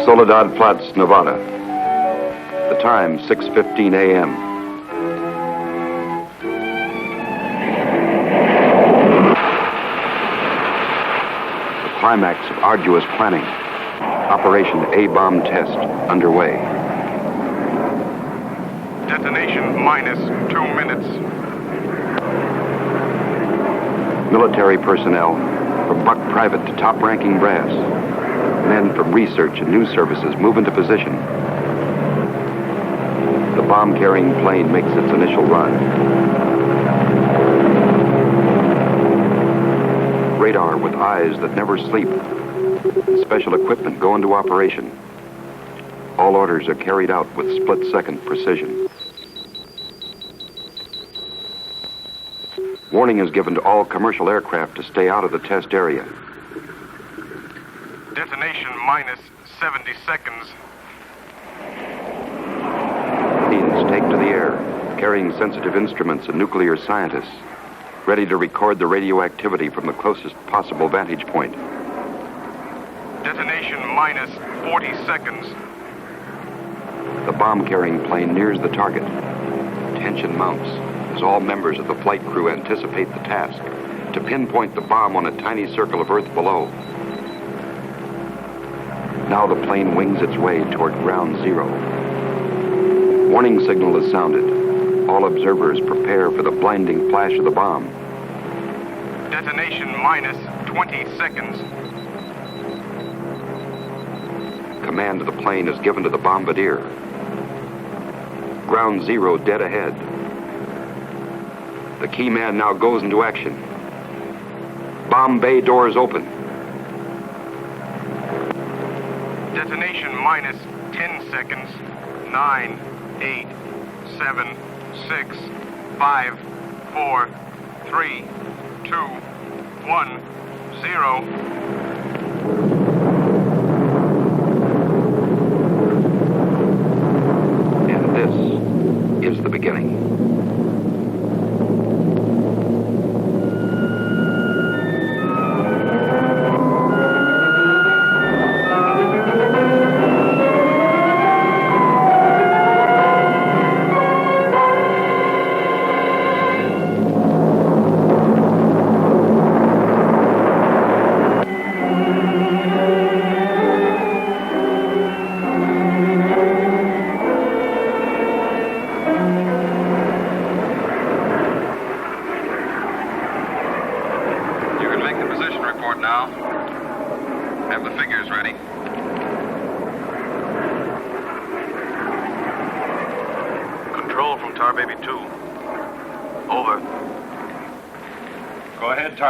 Soledad Flats, Nevada. The time, 6:15 a.m. The climax of arduous planning. Operation A-bomb test underway. Detonation minus 2 minutes. Military personnel, from buck private to top-ranking brass. Men from research and news services move into position. The bomb-carrying plane makes its initial run. Radar with eyes that never sleep. Special equipment go into operation. All orders are carried out with split-second precision. Warning is given to all commercial aircraft to stay out of the test area. Detonation minus 70 seconds. Planes take to the air, carrying sensitive instruments and nuclear scientists, ready to record the radioactivity from the closest possible vantage point. Detonation minus 40 seconds. The bomb-carrying plane nears the target. Tension mounts as all members of the flight crew anticipate the task to pinpoint the bomb on a tiny circle of Earth below. Now the plane wings its way toward ground zero. Warning signal is sounded. All observers prepare for the blinding flash of the bomb. Detonation minus 20 seconds. Command of the plane is given to the bombardier. Ground zero dead ahead. The key man now goes into action. Bomb bay doors open. Detonation minus 10 seconds. 9, 8, 7, 6, 5, 4, 3, 2, 1, 0. And this is the beginning.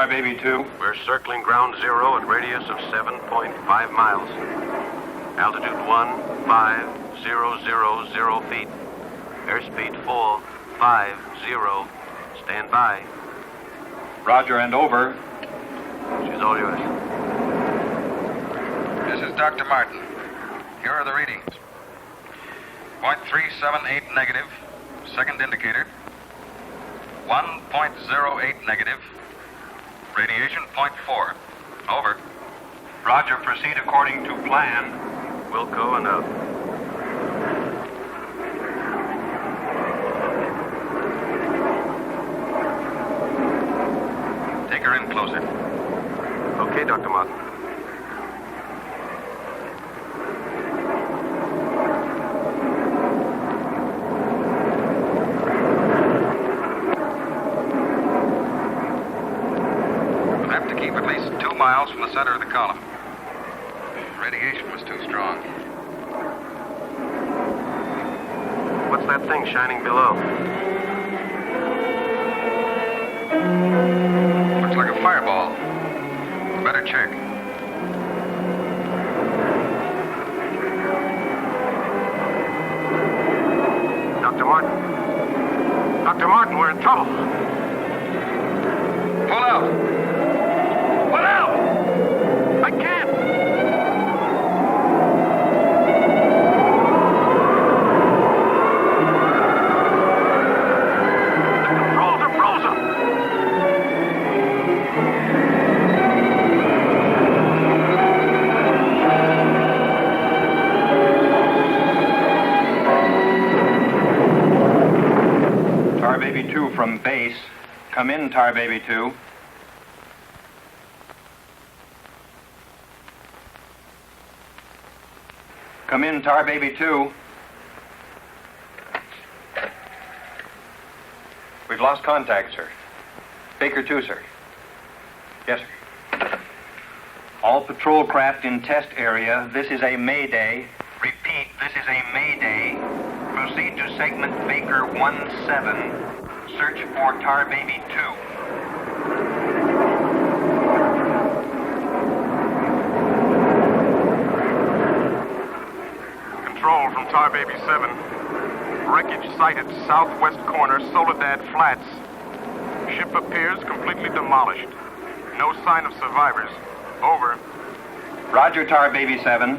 Baby 2. We're circling ground zero at radius of 7.5 miles. Altitude 15,000 feet. Airspeed full 50. Stand by. Roger and over. She's all yours. This is Dr. Martin. Here are the readings. 0.378 negative. Second indicator. 1.08 negative. Radiation 0.4. Over. Roger, proceed according to plan. Wilco and out. Take her in closer. Okay, Dr. Martin. Miles from the center of the column. Radiation was too strong. What's that thing shining below? Looks like a fireball. Better check. Dr. Martin. Dr. Martin, we're in trouble. Pull out. What out? I can't. The controls are frozen. from base. Come in, Tar Baby 2. Come in, Tar Baby 2. We've lost contact, sir. Baker 2, sir. Yes, sir. All patrol craft in test area. This is a Mayday. Repeat, this is a Mayday. Proceed to segment Baker 17. Search for Tar Baby 2. Control from Tar Baby 7. Wreckage sighted southwest corner, Soledad Flats. Ship appears completely demolished. No sign of survivors. Over. Roger, Tar Baby 7.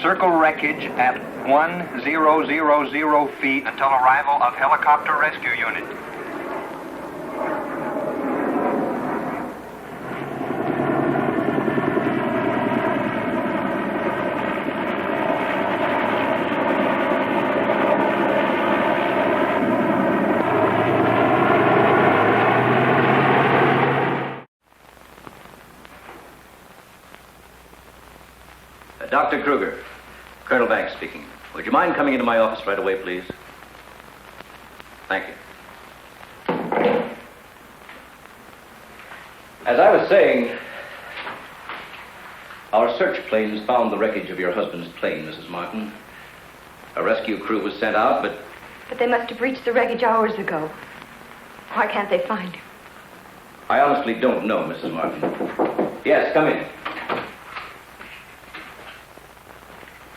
Circle wreckage at 1000 feet until arrival of helicopter rescue unit. Dr. Kruger, Colonel Banks speaking. Would you mind coming into my office right away, please? Thank you. As I was saying, our search planes found the wreckage of your husband's plane, Mrs. Martin. A rescue crew was sent out, but... But they must have reached the wreckage hours ago. Why can't they find him? I honestly don't know, Mrs. Martin. Yes, come in.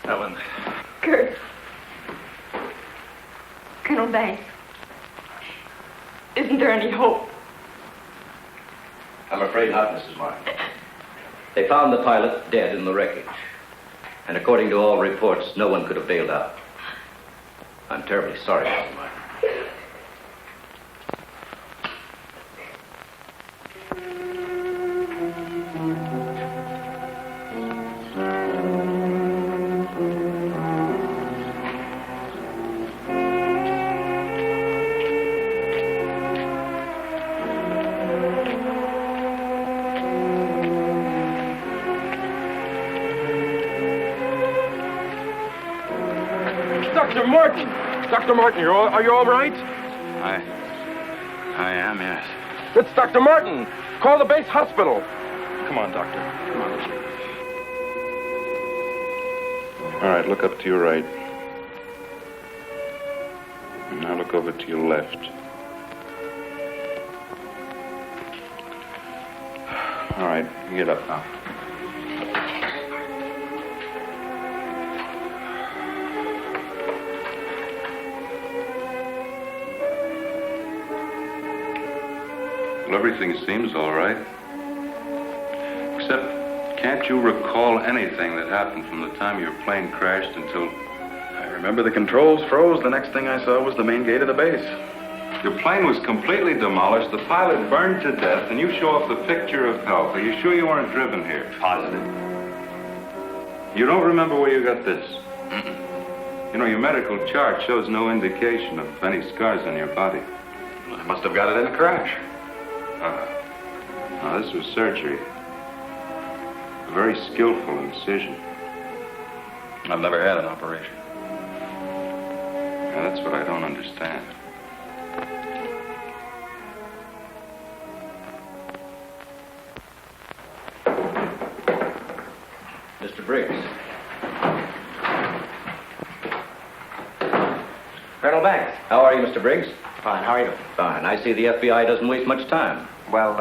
Ellen. Kurt. Colonel Banks. Isn't there any hope? I'm afraid not, Mrs. Martin. They found the pilot dead in the wreckage. And according to all reports, no one could have bailed out. I'm terribly sorry, Mrs. Martin. Dr. Martin, are you all right? I am, yes. It's Dr. Martin. Call the base hospital. Come on, Doctor. Come on. All right, look up to your right. And now look over to your left. All right, you get up now. Well, everything seems all right. Except, can't you recall anything that happened from the time your plane crashed until... I remember the controls froze. The next thing I saw was the main gate of the base. Your plane was completely demolished, the pilot burned to death, and you show off the picture of health. Are you sure you weren't driven here? Positive. You don't remember where you got this? Mm-mm. You know, your medical chart shows no indication of any scars on your body. I must have got it in a crash. Now, this was surgery. A very skillful incision. I've never had an operation. Now, that's what I don't understand. Mr. Briggs. Colonel Banks. How are you, Mr. Briggs? Fine, how are you? Fine. I see the FBI doesn't waste much time. Well,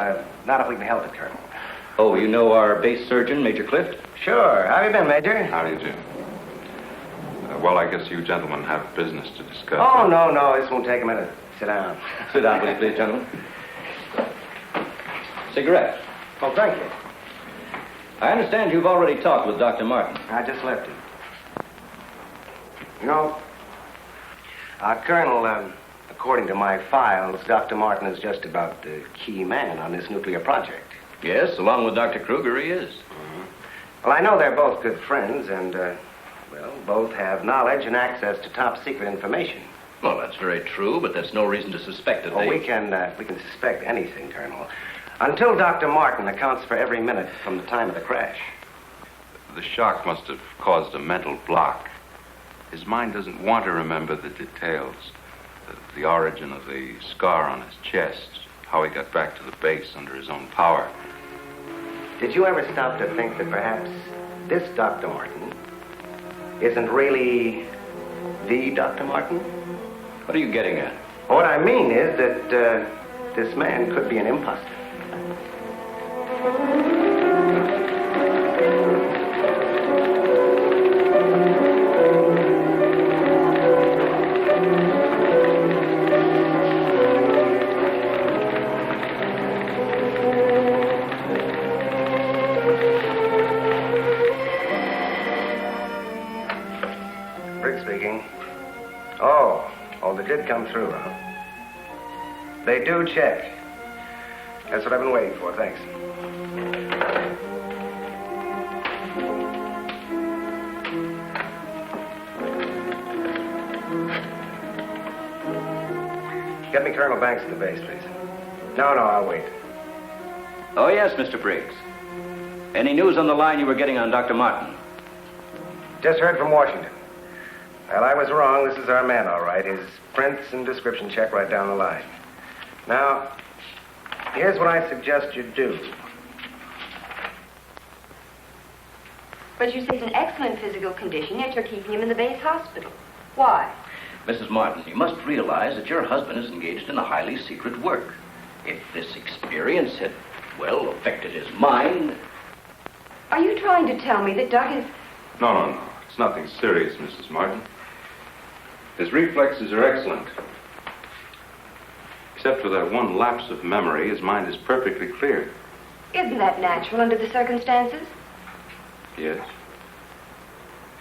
not if we can help it, Colonel. Oh, you know our base surgeon, Major Clift? Sure. How have you been, Major? How do you do? Well, I guess you gentlemen have business to discuss. Oh, no. This won't take a minute. Sit down. Sit down, please, gentlemen. Cigarette. Oh, thank you. I understand you've already talked with Dr. Martin. I just left him. You know, Colonel, according to my files, Dr. Martin is just about the key man on this nuclear project. Yes, along with Dr. Kruger, he is. Mm-hmm. Well, I know they're both good friends, and, both have knowledge and access to top secret information. Well, that's very true, but that's no reason to suspect that Oh, we can suspect anything, Colonel. Until Dr. Martin accounts for every minute from the time of the crash. The shock must have caused a mental block. His mind doesn't want to remember the details. The origin of the scar on his chest, how he got back to the base under his own power. Did you ever stop to think that perhaps this Dr. Martin isn't really the Dr. Martin? What are you getting at? What I mean is that this man could be an imposter. They did come through, huh? They do check. That's what I've been waiting for, thanks. Get me Colonel Banks at the base, please. No, I'll wait. Oh, yes, Mr. Briggs. Any news on the line you were getting on Dr. Martin? Just heard from Washington. Well, I was wrong. This is our man, all right. His prints and description check right down the line. Now, here's what I suggest you do. But you say he's in excellent physical condition, yet you're keeping him in the base hospital. Why? Mrs. Martin, you must realize that your husband is engaged in a highly secret work. If this experience had, well, affected his mind... Are you trying to tell me that Doug is... No. It's nothing serious, Mrs. Martin. His reflexes are excellent. Except for that one lapse of memory, his mind is perfectly clear. Isn't that natural under the circumstances? Yes.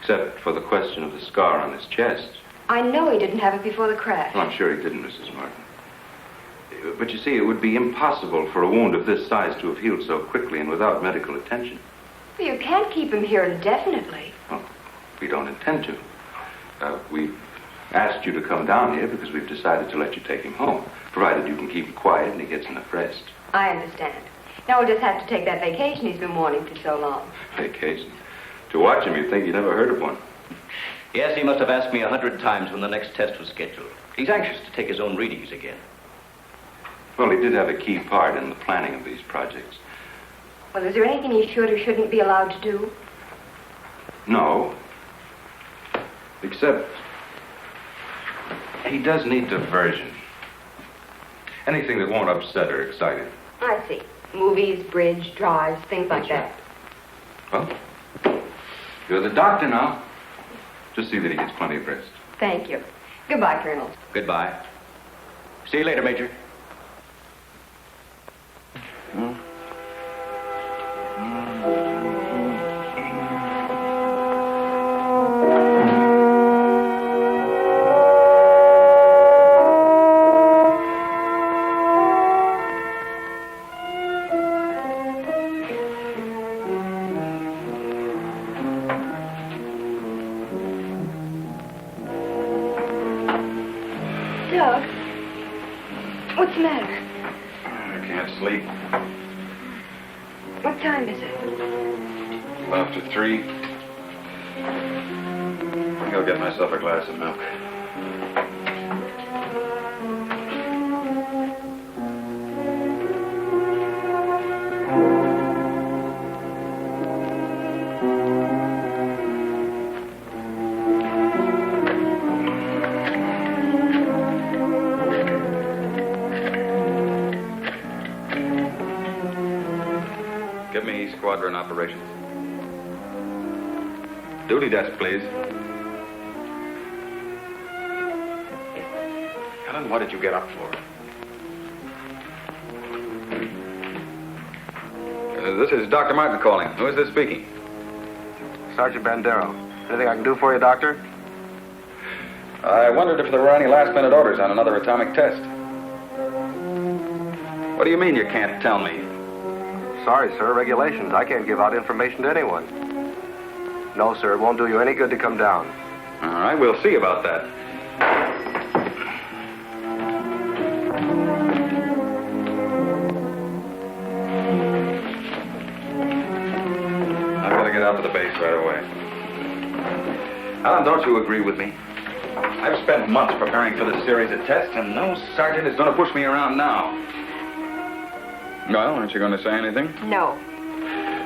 Except for the question of the scar on his chest. I know he didn't have it before the crash. Well, I'm sure he didn't, Mrs. Martin. But you see, it would be impossible for a wound of this size to have healed so quickly and without medical attention. Well, you can't keep him here indefinitely. Well, we don't intend to. We've asked you to come down here because we've decided to let you take him home, provided you can keep him quiet and he gets enough rest. I understand. Now we'll just have to take that vacation he's been wanting for so long. Vacation? To watch him, you'd think you'd never heard of one. Yes, he must have asked me 100 times when the next test was scheduled. He's anxious to take his own readings again. Well, he did have a key part in the planning of these projects. Well, is there anything he should or shouldn't be allowed to do? No. Except he does need diversion. Anything that won't upset or excite him. I see. Movies, bridge, drives, things like that. Well, you're the doctor now. Just see that he gets plenty of rest. Thank you. Goodbye, Colonel. Goodbye. See you later, Major. Doug, what's the matter? I can't sleep. What time is it? After 3. I think I'll get myself a glass of milk. Give me squadron operations. Duty desk, please. Helen, what did you get up for? This is Dr. Martin calling. Who is this speaking? Sergeant Bandero. Anything I can do for you, Doctor? I wondered if there were any last-minute orders on another atomic test. What do you mean you can't tell me? Sorry, sir. Regulations. I can't give out information to anyone. No, sir. It won't do you any good to come down. All right, we'll see about that. right away. Alan, don't you agree with me? I've spent months preparing for this series of tests, and no sergeant is going to push me around now. Well, aren't you going to say anything? No.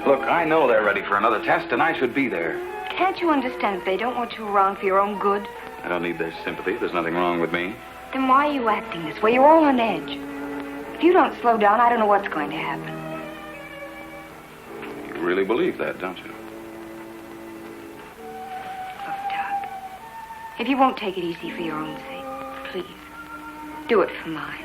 Look, I know they're ready for another test, and I should be there. Can't you understand that they don't want you around for your own good? I don't need their sympathy. There's nothing wrong with me. Then why are you acting this way? You're all on edge. If you don't slow down, I don't know what's going to happen. You really believe that, don't you? Look, Doc, if you won't take it easy for your own sake, please, do it for mine.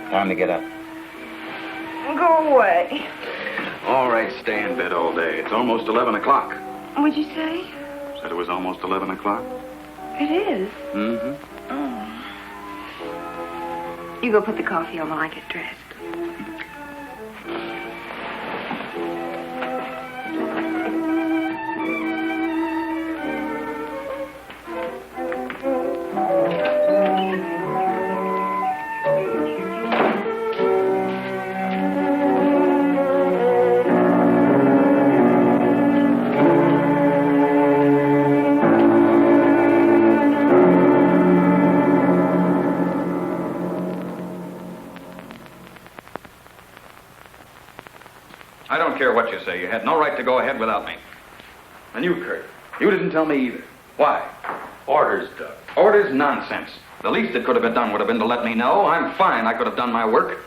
Time to get up. Go away. All right, stay in bed all day. It's almost 11 o'clock. What'd you say? Said it was almost 11 o'clock. It is? Mm-hmm. Oh. You go put the coffee on while I get dressed. I don't care what you say. You had no right to go ahead without me. And you, Kurt, you didn't tell me either. Why? Orders, Doug. Orders? Nonsense. The least that could have been done would have been to let me know. I'm fine. I could have done my work.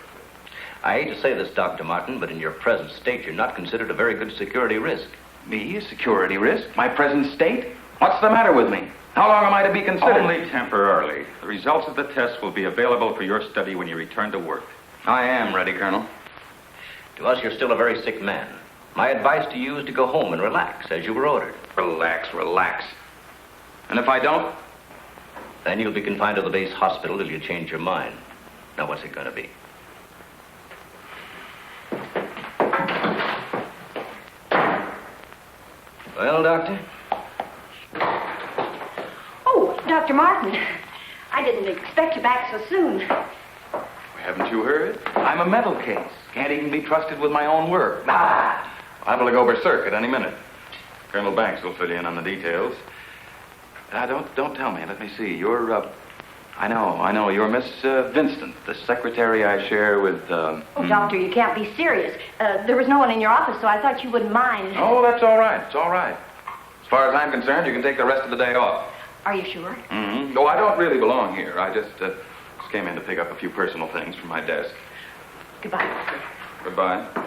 I hate to say this, Dr. Martin, but in your present state, you're not considered a very good security risk. Me, a security risk? My present state? What's the matter with me? How long am I to be considered? Only temporarily. The results of the test will be available for your study when you return to work. I am ready, Colonel. To us, you're still a very sick man. My advice to you is to go home and relax, as you were ordered. Relax, relax. And if I don't? Then you'll be confined to the base hospital till you change your mind. Now, what's it going to be? Well, Doctor? Oh, Dr. Martin. I didn't expect you back so soon. Haven't you heard? I'm a mental case. Can't even be trusted with my own work. Liable to go berserk at any minute. Colonel Banks will fill you in on the details. Don't tell me. Let me see. You're, I know. You're Miss Vincent, the secretary I share with, Oh, Doctor, you can't be serious. There was no one in your office, so I thought you wouldn't mind. Oh, that's all right. It's all right. As far as I'm concerned, you can take the rest of the day off. Are you sure? Mm-hmm. No, I don't really belong here. I just came in to pick up a few personal things from my desk. Goodbye, Doctor. Goodbye.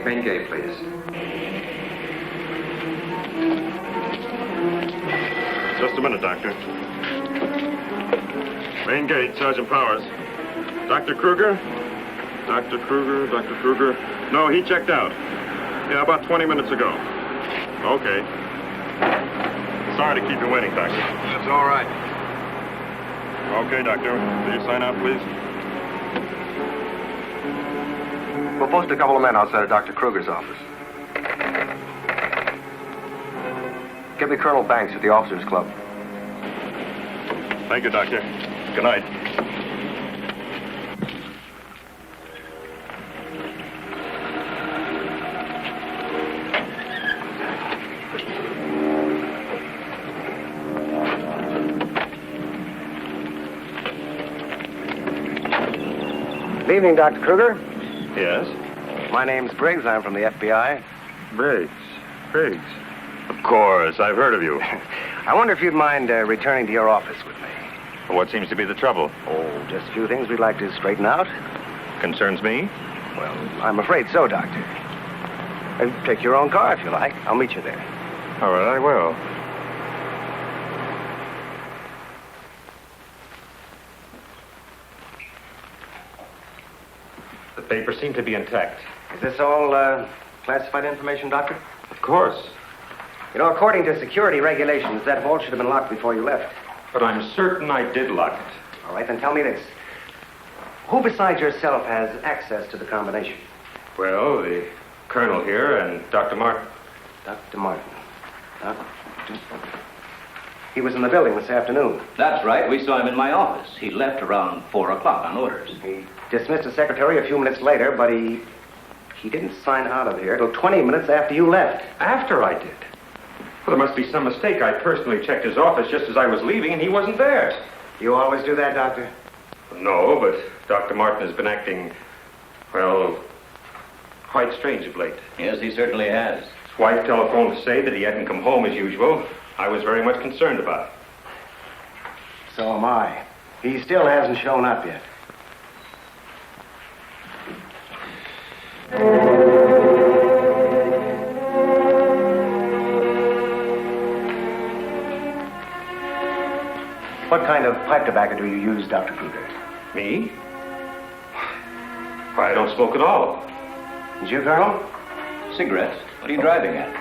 Main gate, please. Just a minute, Doctor. Main gate, Sergeant Powers. Dr. Kruger? Dr. Kruger. No, he checked out. Yeah, about 20 minutes ago. Okay. Sorry to keep you waiting, Doctor. That's all right. Okay, Doctor. Will you sign out, please? We'll post a couple of men outside of Dr. Kruger's office. Give me Colonel Banks at the Officers Club. Thank you, Doctor. Good night. Good evening, Dr. Kruger. Yes? My name's Briggs. I'm from the FBI. Briggs. Of course, I've heard of you. I wonder if you'd mind returning to your office with me. What seems to be the trouble? Oh, just a few things we'd like to straighten out. Concerns me? Well, I'm afraid so, Doctor. Take your own car if you like. I'll meet you there. All right, I will. The papers seem to be intact. Is this all classified information, Doctor? Of course. You know, according to security regulations, that vault should have been locked before you left. But I'm certain I did lock it. All right, then tell me this. Who besides yourself has access to the combination? Well, the colonel here and Dr. Martin. Dr. Martin. He was in the building this afternoon. That's right. We saw him in my office. He left around 4 o'clock on orders. He dismissed the secretary a few minutes later, but he didn't sign out of here till 20 minutes after you left. After I did? Well, there must be some mistake. I personally checked his office just as I was leaving, and he wasn't there. You always do that, Doctor? No, but Dr. Martin has been acting, well, quite strange of late. Yes, he certainly has. His wife telephoned to say that he hadn't come home as usual. I was very much concerned about it. So am I. He still hasn't shown up yet. What kind of pipe tobacco do you use, Dr. Kruger? Me? Why, I don't smoke at all. Did you, Colonel? Cigarettes? What are you driving at?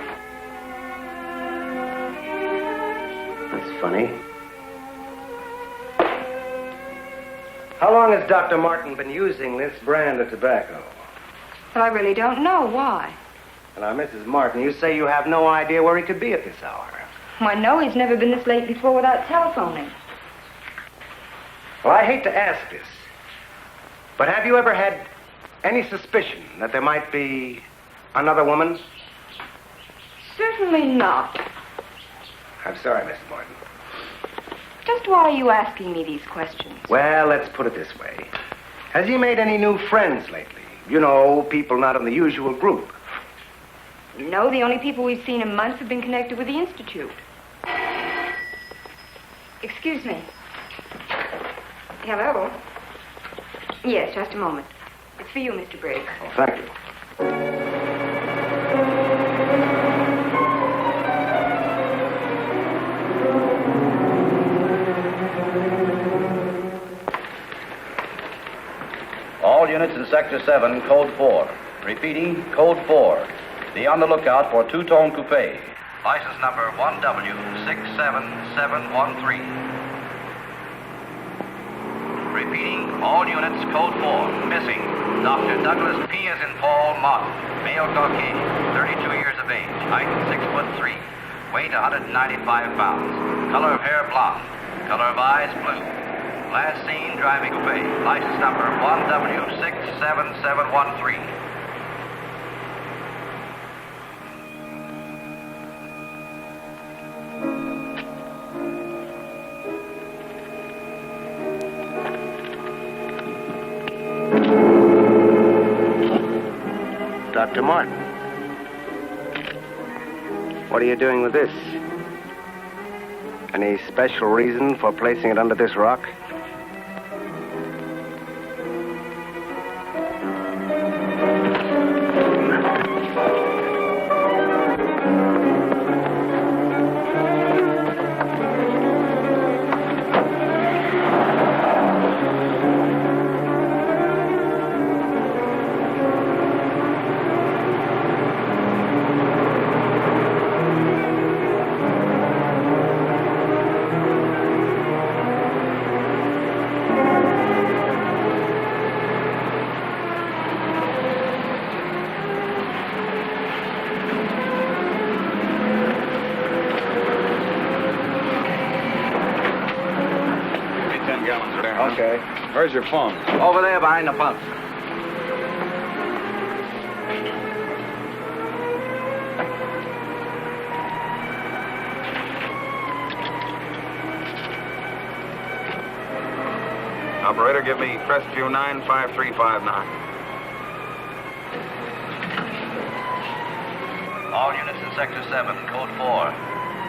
That's funny. How long has Dr. Martin been using this brand of tobacco? Well, I really don't know. Why? Now, Mrs. Martin, you say you have no idea where he could be at this hour. Well, I know he's never been this late before without telephoning. Well, I hate to ask this, but have you ever had any suspicion that there might be another woman? Certainly not. I'm sorry, Mrs. Morton. Just why are you asking me these questions? Well, let's put it this way. Has he made any new friends lately? You know, people not in the usual group. No, the only people we've seen in months have been connected with the Institute. Excuse me. Hello? Yes, just a moment. It's for you, Mr. Briggs. Oh, thank you. All units in Sector 7, Code 4. Repeating, Code 4. Be on the lookout for two-tone coupe. License number 1W67713. Repeating, all units, Code 4. Missing, Dr. Douglas P. as in Paul Martin. Male Caucasian, 32 years of age. Height 6'3". Weight 195 pounds. Color of hair blonde. Color of eyes blue. Last seen driving coupe. License number 1W67713. Dr. Martin. What are you doing with this? Any special reason for placing it under this rock? Okay. Where's your phone? Over there behind the pump. Operator, give me Crestview 95359. All units in Sector 7, Code 4.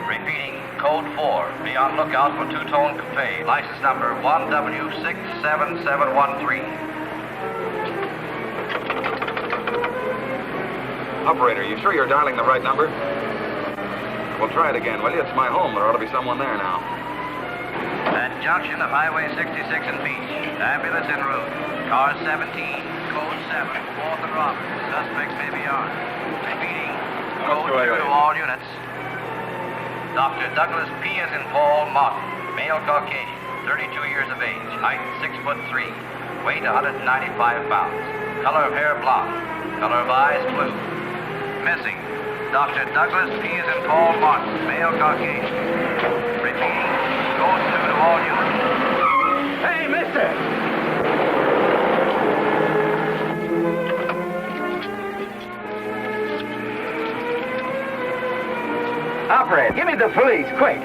Repeating, Code 4. Be on lookout for two-tone coupe. License number 1W67713. Operator, you sure you're dialing the right number? We'll try it again, will you? It's my home. There ought to be someone there now. At junction of Highway 66 and Beach. Ambulance en route. Car 17, Code 7, 4th and Roberts. Suspect may be armed. Repeating, Code 2 to all units. Dr. Douglas P. as in Paul Martin. Male Caucasian, 32 years of age. Height 6'3". Weight 195 pounds. Color of hair blonde. Color of eyes blue. Missing, Dr. Douglas P. as in Paul Martin. Male Caucasian. Repeating, Code 2 to all units. Hey, mister! Operator, give me the police, quick.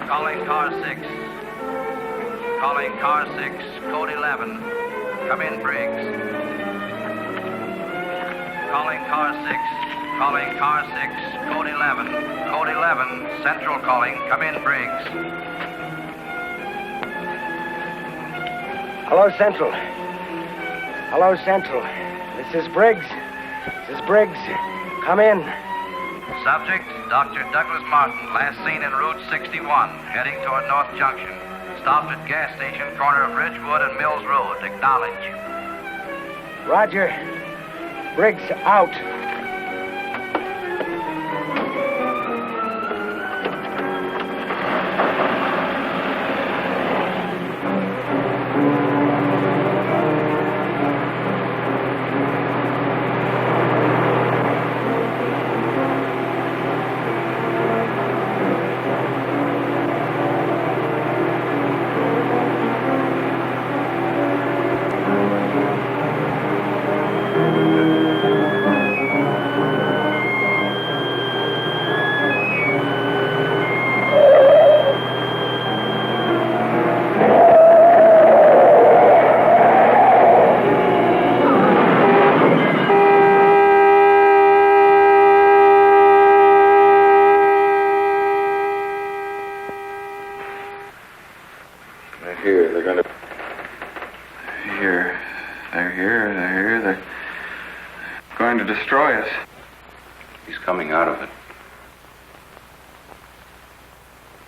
Calling car 6. Calling car 6, Code 11. Come in, Briggs. Calling car 6. Calling car 6, Code 11. Code 11, Central calling. Come in, Briggs. Hello, Central. Hello, Central. This is Briggs. This is Briggs. Come in. Subject, Dr. Douglas Martin, last seen en route 61, heading toward North Junction. Stopped at gas station, corner of Ridgewood and Mills Road. Acknowledge. Roger. Briggs out. He's coming out of it.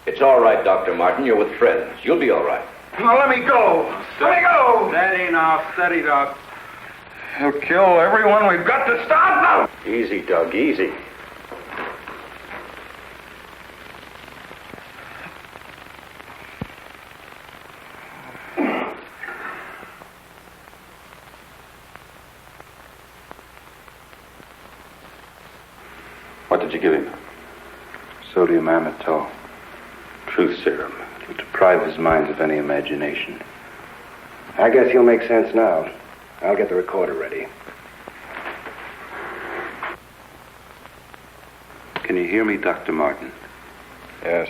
It's all right, Dr. Martin. You're with friends. You'll be all right. Now, let me go. Let me go. Steady now, steady, Doc. He'll kill everyone. We've got to stop now. Easy, Doug, easy. What did you give him? Sodium amytal. Truth serum. It will deprive his mind of any imagination. I guess he'll make sense now. I'll get the recorder ready. Can you hear me, Dr. Martin? Yes.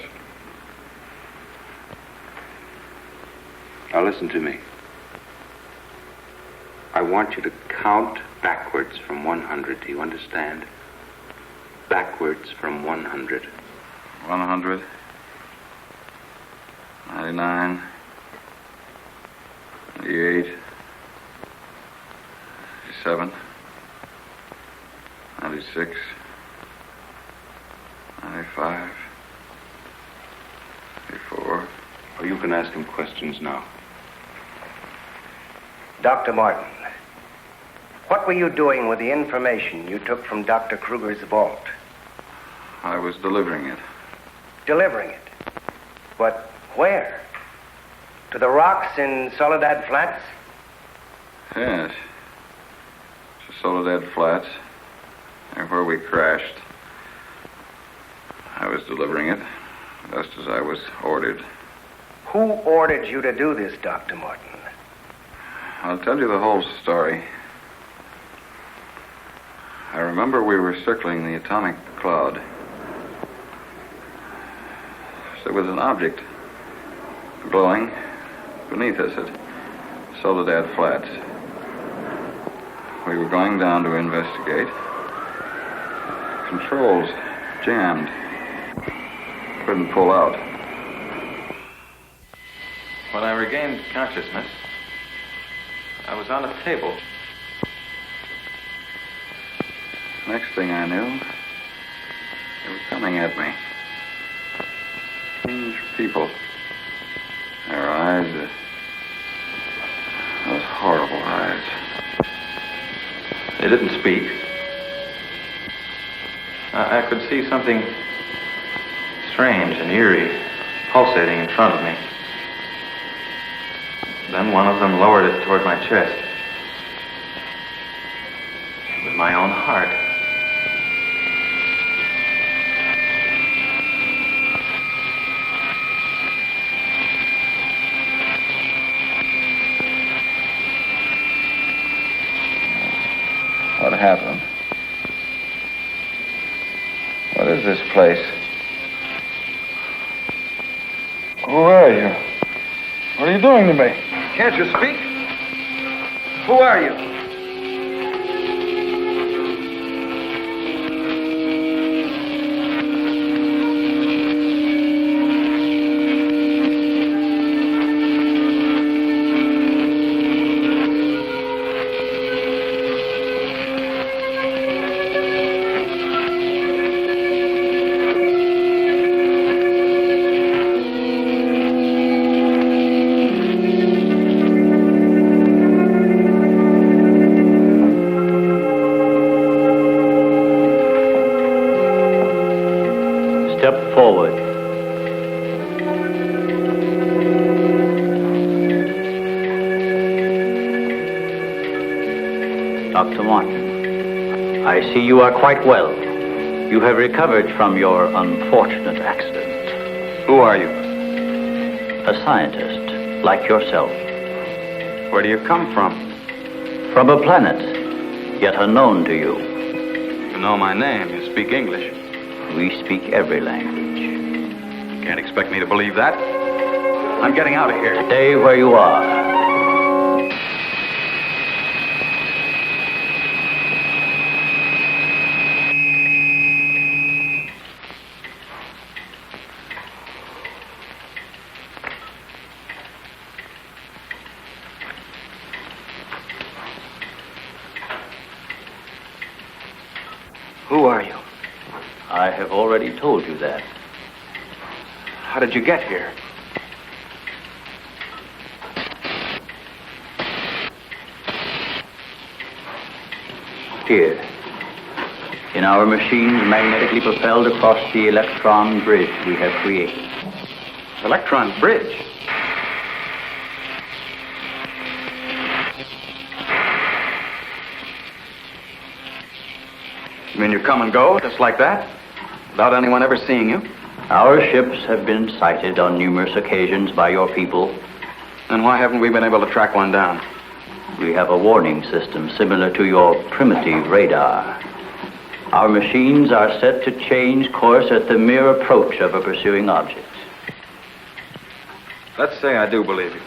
Now listen to me. I want you to count backwards from 100. Do you understand? Backwards from 100. 100. 99. 98. 97. 96. 95. 94. Or you can ask him questions now. Dr. Martin, what were you doing with the information you took from Dr. Kruger's vault? I was delivering it. Delivering it? But where? To the rocks in Soledad Flats? Yes. To Soledad Flats. There where we crashed. I was delivering it, just as I was ordered. Who ordered you to do this, Dr. Martin? I'll tell you the whole story. I remember we were circling the atomic cloud. There was an object glowing beneath us at Soledad Flats. We were going down to investigate. Controls jammed. Couldn't pull out. When I regained consciousness, I was on a table. Next thing I knew, they were coming at me. Strange people. Their eyes, those horrible eyes. They didn't speak. I could see something strange and eerie pulsating in front of me. Then one of them lowered it toward my chest. It was my own heart. What happened? What is this place? Who are you? What are you doing to me? Can't you speak? Who are you? Forward. Dr. Martin, I see you are quite well. You have recovered from your unfortunate accident. Who are you? A scientist, like yourself. Where do you come from? From a planet, yet unknown to you. You know my name. You speak English. We speak every language. Can't expect me to believe that. I'm getting out of here. Stay where you are. Who are you? I have already told you that. How did you get here? Here. In our machines magnetically propelled across the electron bridge we have created. Electron bridge? You mean you come and go, just like that? Without anyone ever seeing you? Our ships have been sighted on numerous occasions by your people. Then why haven't we been able to track one down? We have a warning system similar to your primitive radar. Our machines are set to change course at the mere approach of a pursuing object. Let's say I do believe you.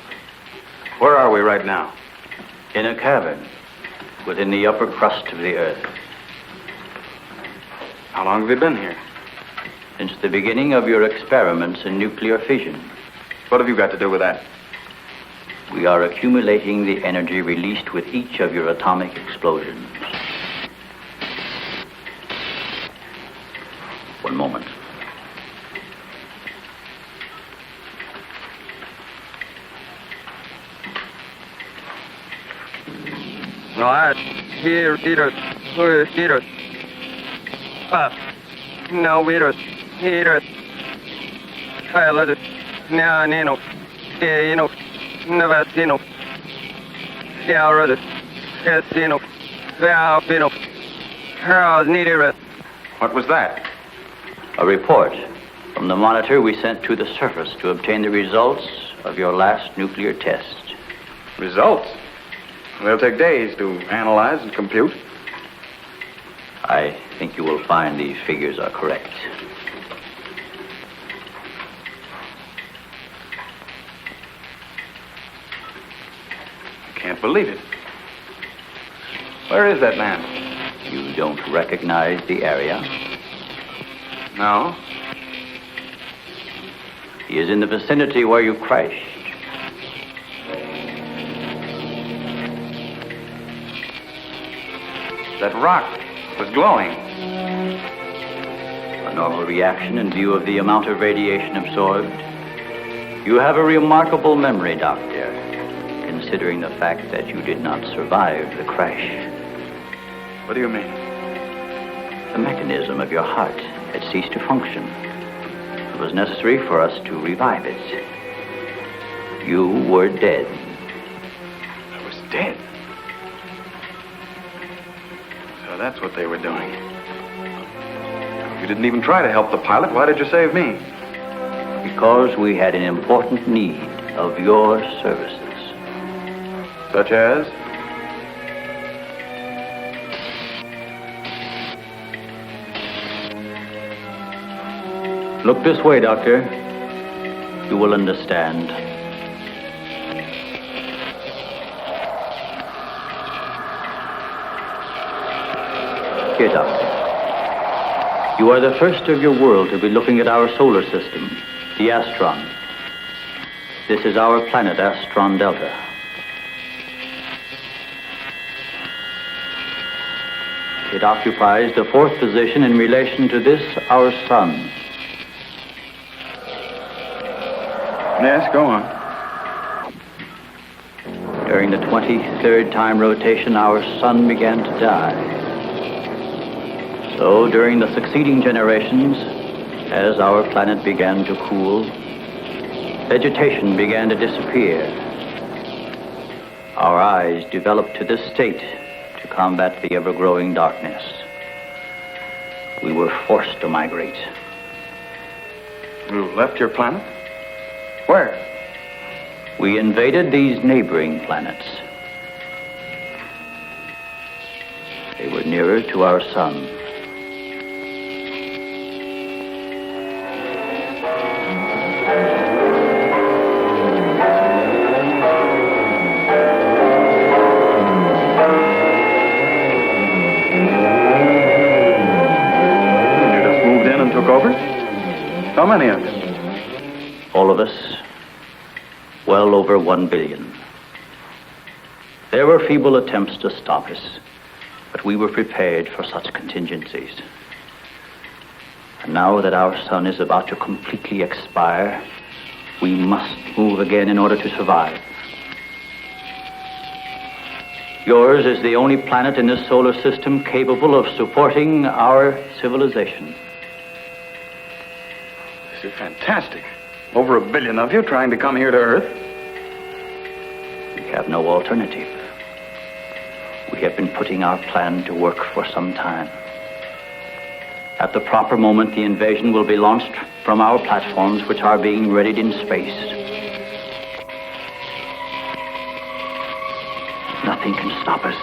Where are we right now? In a cavern within the upper crust of the Earth. How long have you been here? Since the beginning of your experiments in nuclear fission. What have you got to do with that? We are accumulating the energy released with each of your atomic explosions. One moment. No, I hear it. No, we don't hear it. I let it. Now, Nino. Nino. Never, Nino. Yeah, I read it. Yes, Nino. Yeah, Nino. How needed it. What was that? A report from the monitor we sent to the surface to obtain the results of your last nuclear test. Results? They'll take days to analyze and compute. I think you will find these figures are correct. I can't believe it. Where is that man? You don't recognize the area? No. He is in the vicinity where you crashed. That rock was glowing. A normal reaction in view of the amount of radiation absorbed. You have a remarkable memory, Doctor, considering the fact that you did not survive the crash. What do you mean? The mechanism of your heart had ceased to function. It was necessary for us to revive it. You were dead. I was dead? So that's what they were doing. You didn't even try to help the pilot. Why did you save me? Because we had an important need of your services. Such as? Look this way, Doctor. You will understand. Here, Doctor. You are the first of your world to be looking at our solar system, the Astron. This is our planet, Astron Delta. It occupies the fourth position in relation to this, our sun. Yes, go on. During the 23rd time rotation, our sun began to die. So, during the succeeding generations, as our planet began to cool, vegetation began to disappear. Our eyes developed to this state to combat the ever-growing darkness. We were forced to migrate. You left your planet? Where? We invaded these neighboring planets. They were nearer to our sun. You just moved in and took over? How many of you? All of us, well over 1 billion. There were feeble attempts to stop us, but we were prepared for such contingencies. And now that our sun is about to completely expire, we must move again in order to survive. Yours is the only planet in this solar system capable of supporting our civilization. This is fantastic. Over 1 billion of you trying to come here to Earth. We have no alternative. We have been putting our plan to work for some time. At the proper moment, the invasion will be launched from our platforms, which are being readied in space. Nothing can stop us.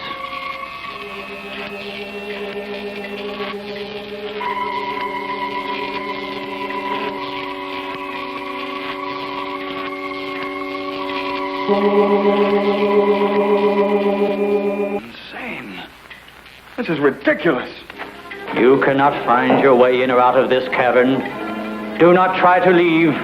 Insane. This is ridiculous. You cannot find your way in or out of this cavern. Do not try to leave.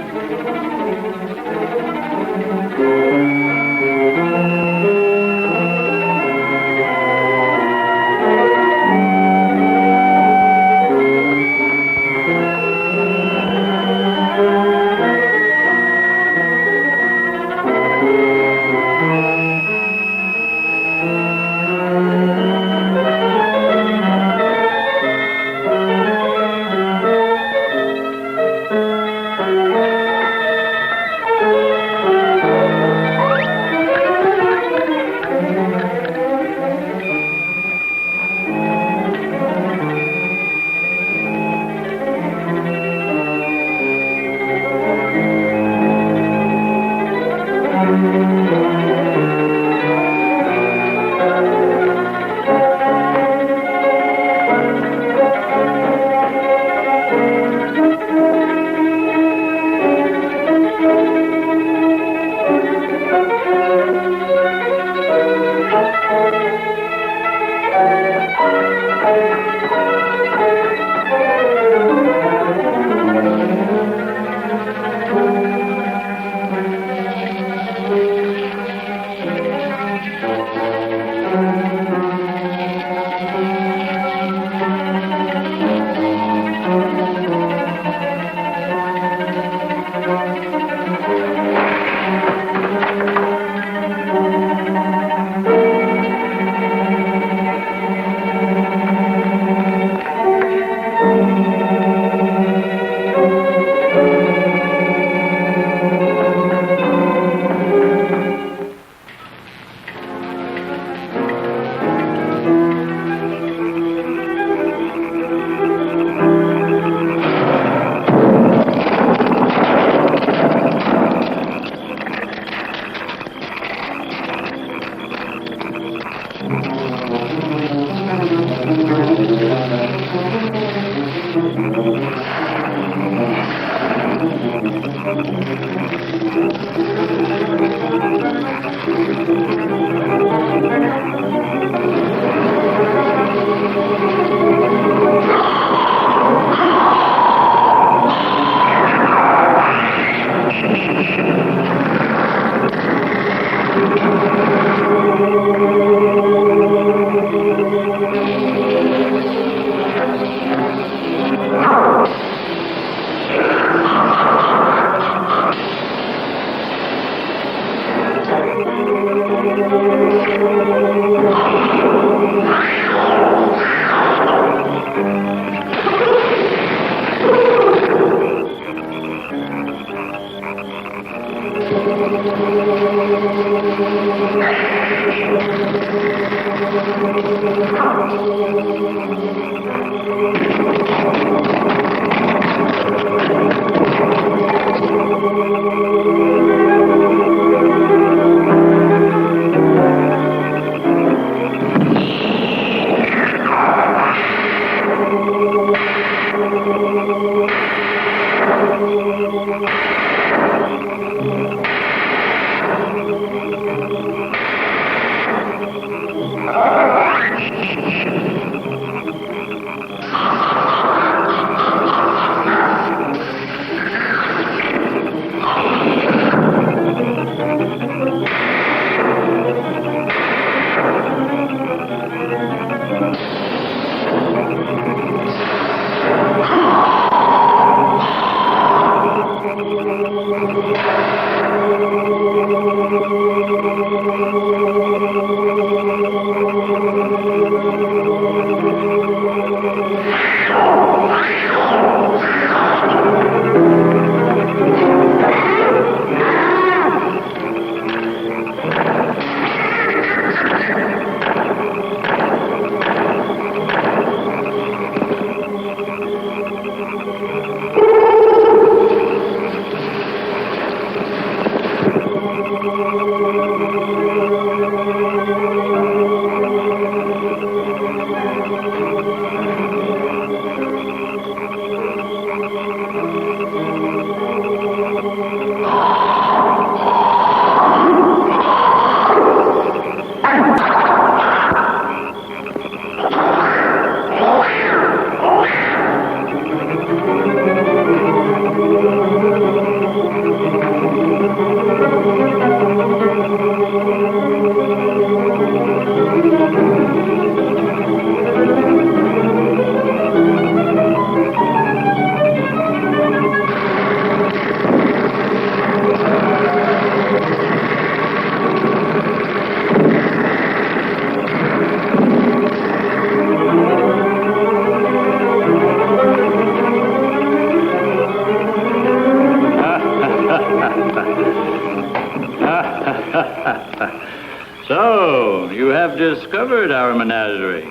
So, you have discovered our menagerie.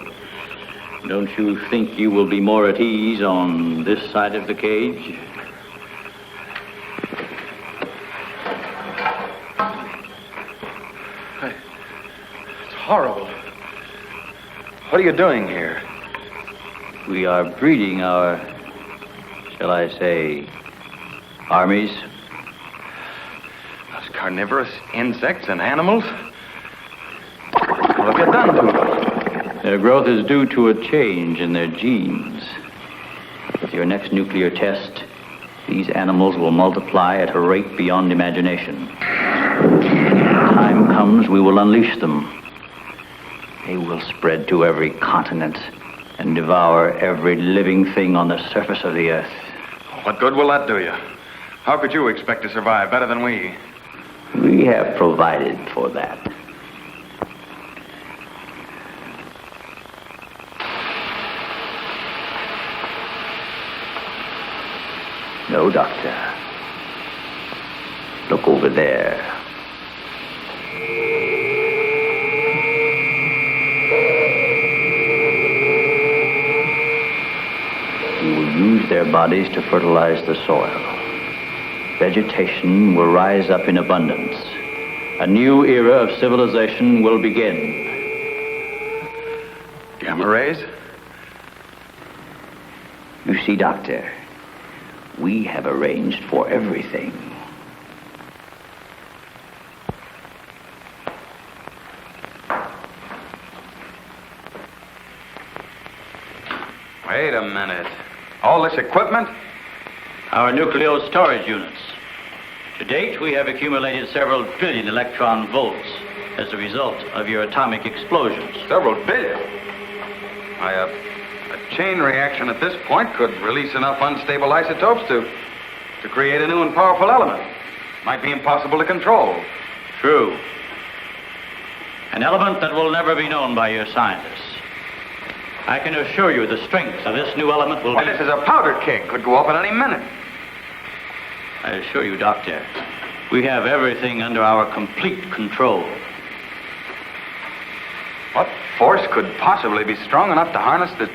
Don't you think you will be more at ease on this side of the cage? It's horrible. What are you doing here? We are breeding our, shall I say, armies. Those carnivorous insects and animals? What have you done to them? Their growth is due to a change in their genes. With your next nuclear test, these animals will multiply at a rate beyond imagination. When the time comes, we will unleash them. They will spread to every continent and devour every living thing on the surface of the earth. What good will that do you? How could you expect to survive better than we? We have provided for that. No, Doctor. Look over there. We will use their bodies to fertilize the soil. Vegetation will rise up in abundance. A new era of civilization will begin. Gamma rays? You see, Doctor, we have arranged for everything. Wait a minute. All this equipment? Our nuclear storage units. To date, we have accumulated several billion electron volts as a result of your atomic explosions. Several billion? A chain reaction at this point could release enough unstable isotopes to create a new and powerful element. Might be impossible to control. True. An element that will never be known by your scientists. I can assure you the strength of this new element will be... This is a powder keg. Could go off at any minute. I assure you, Doctor, we have everything under our complete control. What force could possibly be strong enough to harness the...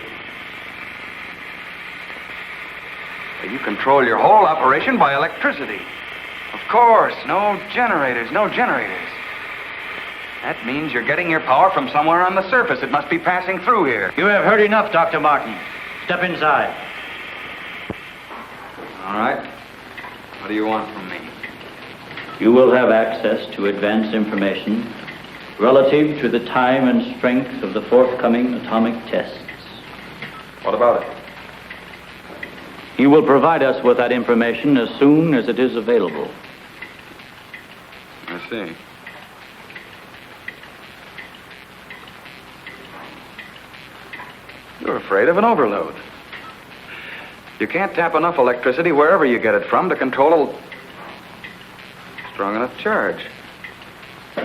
You control your whole operation by electricity. Of course, no generators. That means you're getting your power from somewhere on the surface. It must be passing through here. You have heard enough, Dr. Martin. Step inside. All right. What do you want from me? You will have access to advanced information relative to the time and strength of the forthcoming atomic tests. What about it? You will provide us with that information as soon as it is available. I see. You're afraid of an overload. You can't tap enough electricity wherever you get it from to control a strong enough charge.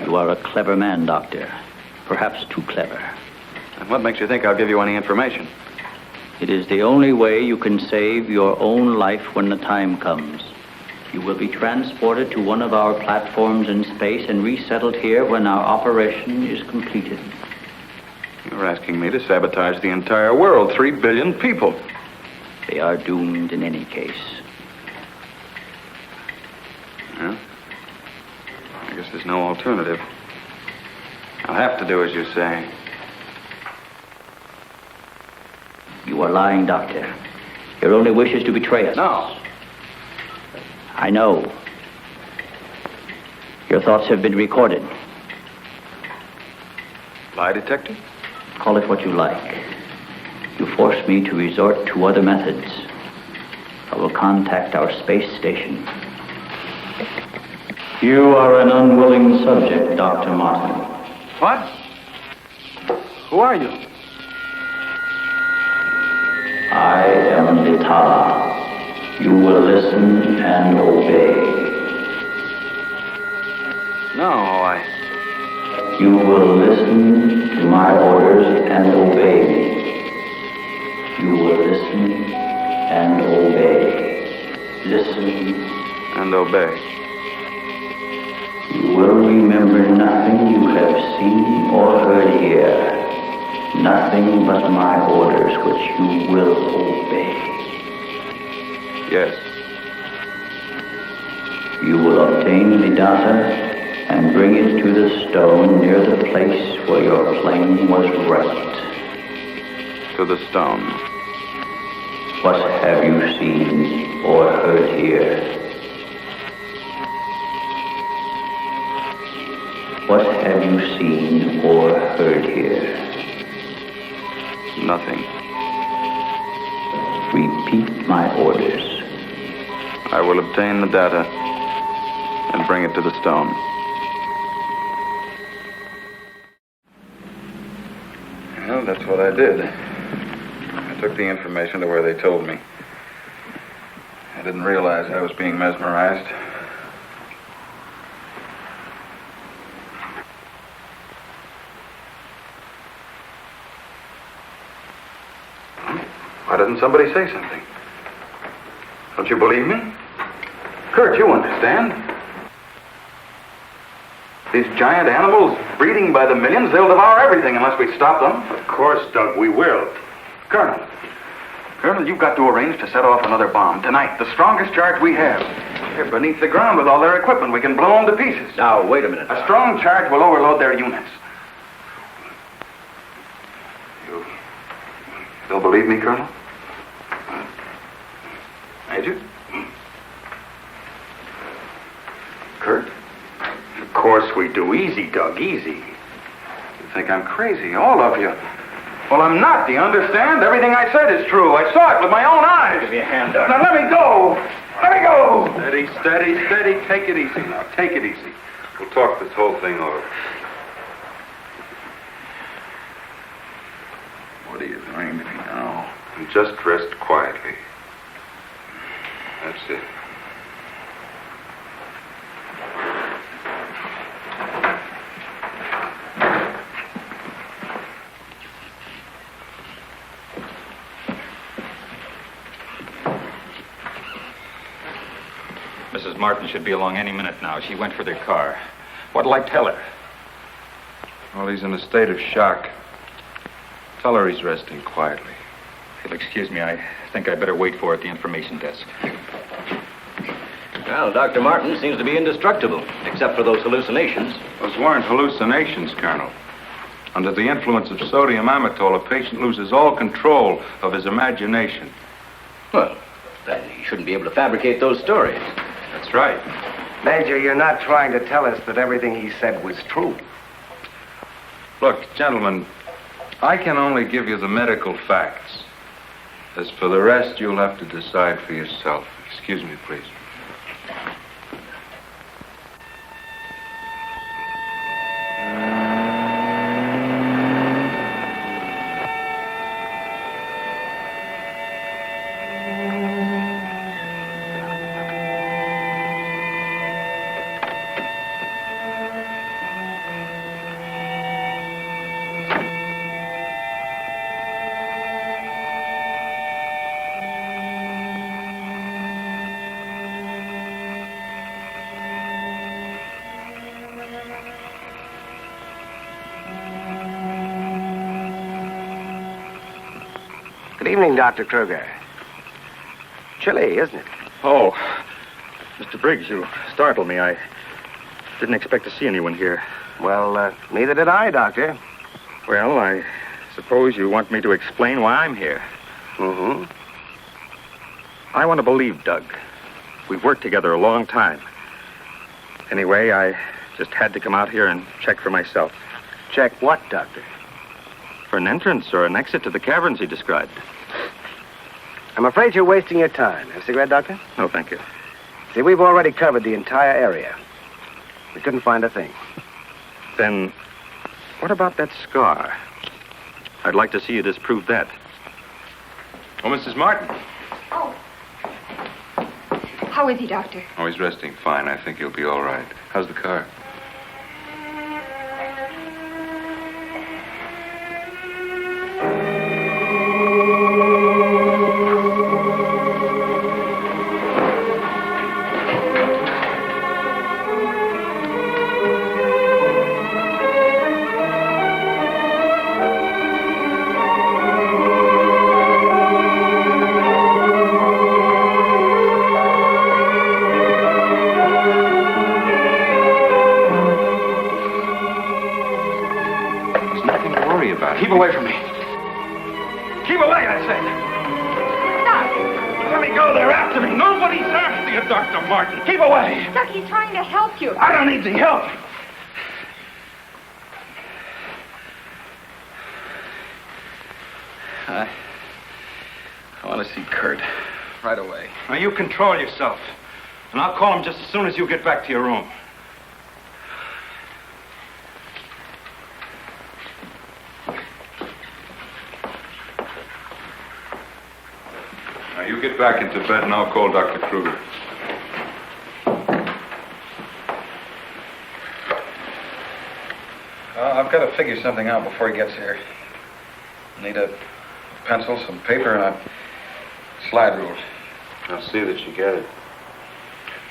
You are a clever man, Doctor. Perhaps too clever. And what makes you think I'll give you any information? It is the only way you can save your own life when the time comes. You will be transported to one of our platforms in space and resettled here when our operation is completed. You're asking me to sabotage the entire world, 3 billion people. They are doomed in any case. Yeah? I guess there's no alternative. I'll have to do as you say. You are lying, Doctor. Your only wish is to betray us. No. I know. Your thoughts have been recorded. Lie detector? Call it what you like. You force me to resort to other methods. I will contact our space station. You are an unwilling subject, Dr. Martin. What? Who are you? I am Vitala. You will listen and obey. No, You will listen to my orders and obey me. You will listen and obey. Listen and obey. You will remember nothing you have seen or heard here. Nothing but my orders which you will obey. Yes. You will obtain the data and bring it to the stone near the place where your plane was wrecked. To the stone. What have you seen or heard here? What have you seen or heard here? Nothing. Repeat my orders. I will obtain the data and bring it to the stone. Well, that's what I did. I took the information to where they told me. I didn't realize I was being mesmerized. Why doesn't somebody say something? Don't you believe me? Kurt, you understand. These giant animals breeding by the millions, they'll devour everything unless we stop them. Of course, Doug, we will. Colonel, you've got to arrange to set off another bomb tonight. The strongest charge we have. They're beneath the ground with all their equipment. We can blow them to pieces. Now, wait a minute. A strong charge will overload their units. You'll believe me, Colonel? Major? Kurt? Of course we do. Easy, Doug, easy. You think I'm crazy, all of you. Well, I'm not, do you understand? Everything I said is true. I saw it with my own eyes. Give me a hand, Doug. Now, let me go. Let me go. Steady, steady, steady. Take it easy now. Take it easy. We'll talk this whole thing over. What are you doing to me now? And just rest quietly. That's it. Mrs. Martin should be along any minute now. She went for their car. What'll I tell her? Well, he's in a state of shock. Tell her he's resting quietly. If you'll excuse me, I think I'd better wait for her at the information desk. Well, Dr. Martin seems to be indestructible, except for those hallucinations. Those weren't hallucinations, Colonel. Under the influence of sodium amytal, a patient loses all control of his imagination. Well, then he shouldn't be able to fabricate those stories. That's right. Major, you're not trying to tell us that everything he said was true. Look, gentlemen, I can only give you the medical facts. As for the rest, you'll have to decide for yourself. Excuse me, please. Good evening, Dr. Kruger. Chilly, isn't it? Oh, Mr. Briggs, you startled me. I didn't expect to see anyone here. Well, neither did I, Doctor. Well, I suppose you want me to explain why I'm here. Mm-hmm. I want to believe Doug. We've worked together a long time. Anyway, I just had to come out here and check for myself. Check what, Doctor? For an entrance or an exit to the caverns he described. I'm afraid you're wasting your time. Have a cigarette, Doctor? No, thank you. See, we've already covered the entire area. We couldn't find a thing. Then, what about that scar? I'd like to see you disprove that. Oh, Mrs. Martin. Oh. How is he, Doctor? Oh, he's resting fine. I think he'll be all right. How's the car? Keep away from me. Keep away, I said. Doc! Let me go. They're after me. Nobody's after you, Dr. Martin. Keep away. Doc, he's trying to help you. I don't need the help. I want to see Kurt right away. Now, you control yourself. And I'll call him just as soon as you get back to your room. You get back into bed and I'll call Dr. Kruger. I've got to figure something out before he gets here. Need a pencil, some paper, and a slide rule. I'll see that you get it.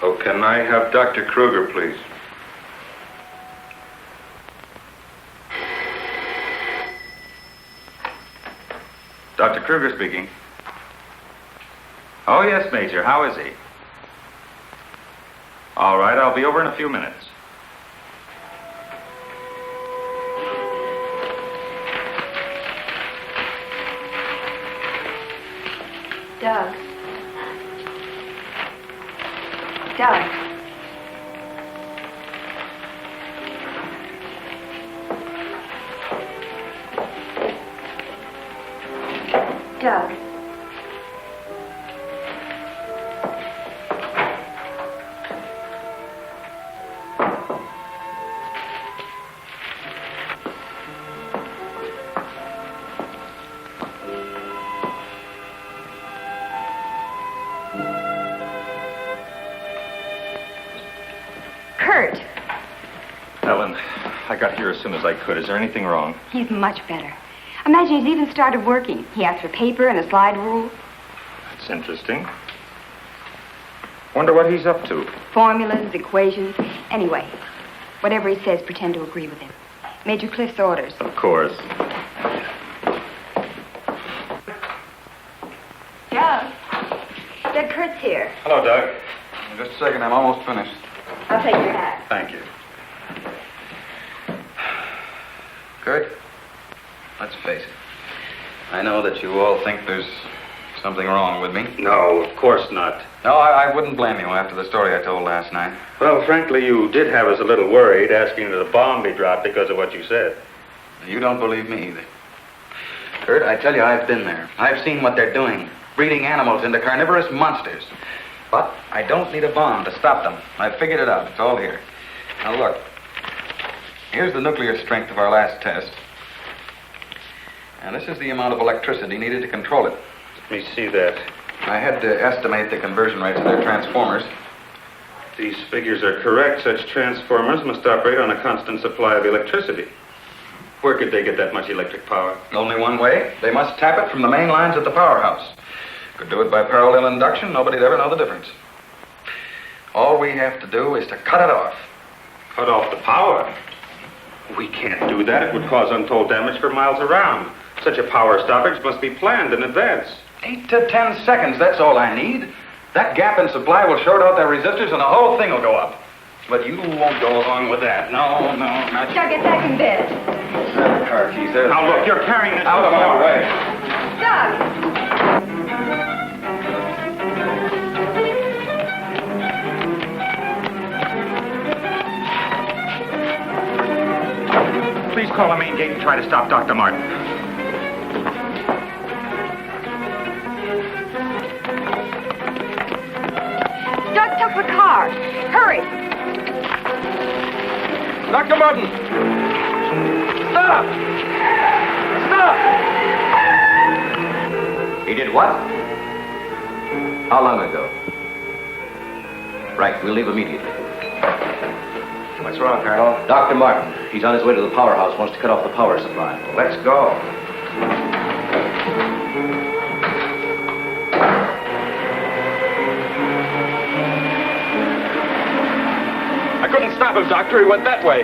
Oh, can I have Dr. Kruger, please? Dr. Kruger speaking. Oh, yes, Major. How is he? All right, I'll be over in a few minutes. Doug. Doug. Doug. Kurt. Ellen, I got here as soon as I could. Is there anything wrong? He's much better. Imagine he's even started working. He asked for paper and a slide rule. That's interesting. Wonder what he's up to. Formulas, equations. Anyway, whatever he says, pretend to agree with him. Major Cliff's orders. Of course. Doug. Doug, Kurt's here. Hello, Doug. Just a second, I'm almost finished. I'll take your hat. Thank you. Kurt, let's face it. I know that you all think there's something wrong with me. No, of course not. No, I wouldn't blame you after the story I told last night. Well, frankly, you did have us a little worried, asking that a bomb be dropped because of what you said. You don't believe me either. Kurt, I tell you, I've been there. I've seen what they're doing, breeding animals into carnivorous monsters. But I don't need a bomb to stop them. I figured it out. It's all here. Now, look. Here's the nuclear strength of our last test. And this is the amount of electricity needed to control it. Let me see that. I had to estimate the conversion rates of their transformers. These figures are correct. Such transformers must operate on a constant supply of electricity. Where could they get that much electric power? Only one way. They must tap it from the main lines at the powerhouse. Could do it by parallel induction. Nobody'd ever know the difference. All we have to do is to cut it off. Cut off the power? We can't do that. It would cause untold damage for miles around. Such a power stoppage must be planned in advance. 8 to 10 seconds, that's all I need. That gap in supply will short out their resistors and the whole thing will go up. But you won't go along with that. No, not you. Doug, get back in bed. Car keys there. Now look, you're carrying this out of my way. Doug! Please call the main gate and try to stop Dr. Martin. Doug took the car. Hurry. Dr. Martin! Stop! Stop! He did what? How long ago? Right, we'll leave immediately. What's wrong, Colonel? Dr. Martin, he's on his way to the powerhouse, wants to cut off the power supply. Let's go. I couldn't stop him, Doctor. He went that way.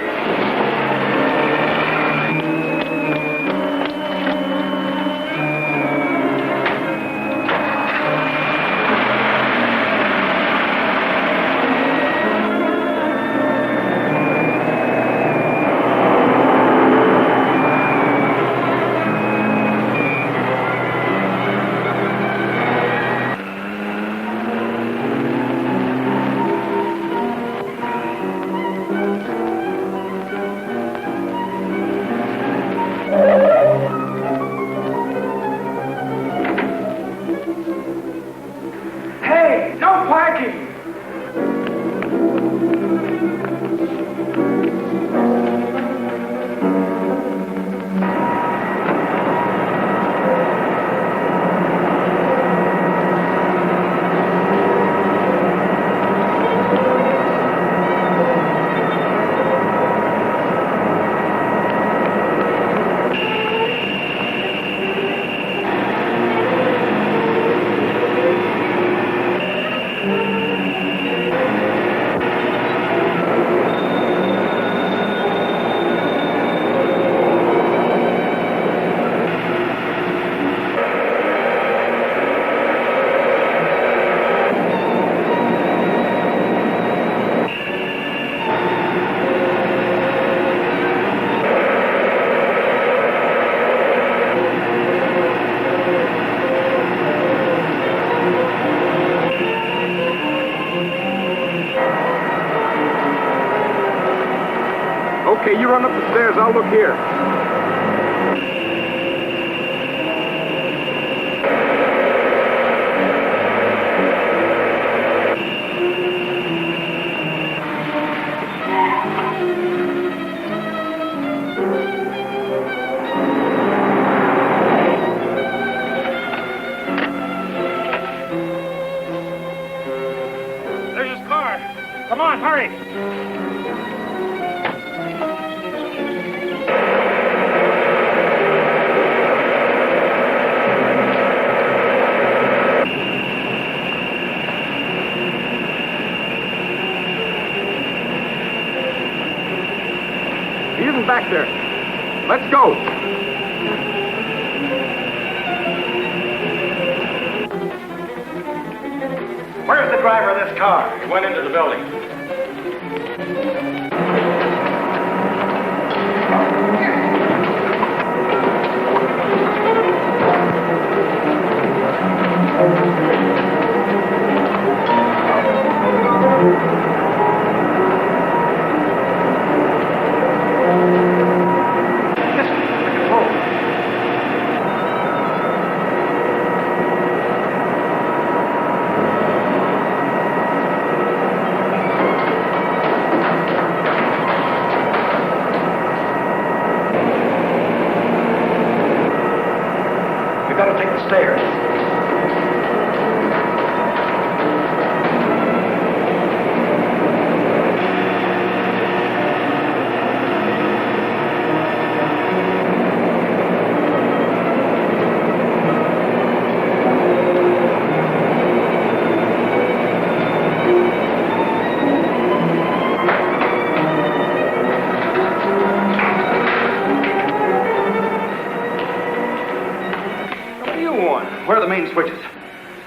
Okay, you run up the stairs. I'll look here. There's his car. Come on, hurry. He isn't back there. Let's go. Where's the driver of this car? He went into the building.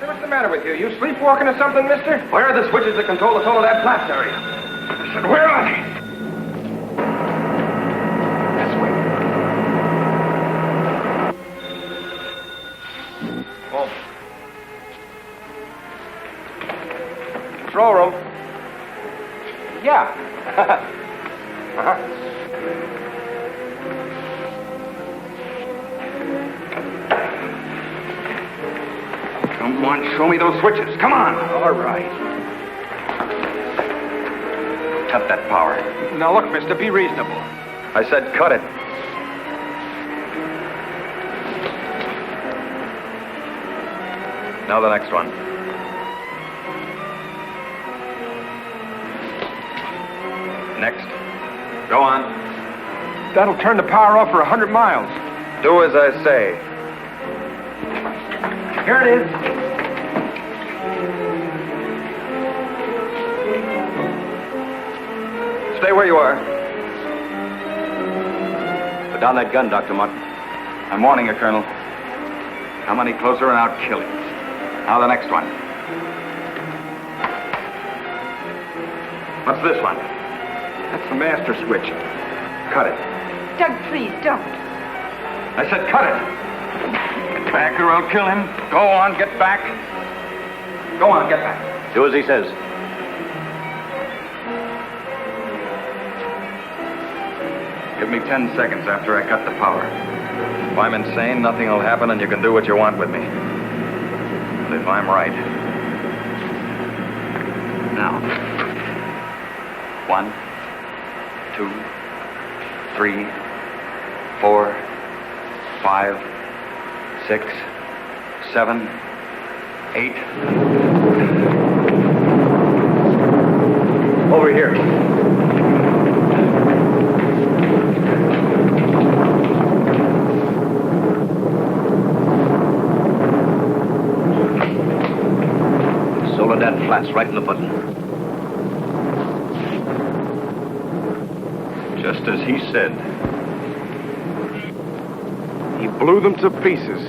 Hey, what's the matter with you? You sleepwalking or something, mister? Where are the switches that control the solar that blast area? I said, where are they? This way. Oh. Control room. Yeah. Uh-huh. Come on, show me those switches. Come on. All right. Cut that power. Now, look, mister, be reasonable. I said cut it. Now the next one. Next. Go on. That'll turn the power off for 100 miles. Do as I say. Here it is. Stay where you are. Put down that gun, Dr. Martin. I'm warning you, Colonel. Come any closer and I'll kill you. Now the next one. What's this one? That's the master switch. Cut it. Doug, please, don't. I said cut it. Get back or I'll kill him. Go on, get back. Go on, get back. Do as he says. Give me 10 seconds after I cut the power. If I'm insane, nothing will happen and you can do what you want with me. But if I'm right... Now. 1, 2, 3, 4, 5, 6, 7, 8. Over here. Soledad flats right in the button. Just as he said. He blew them to pieces.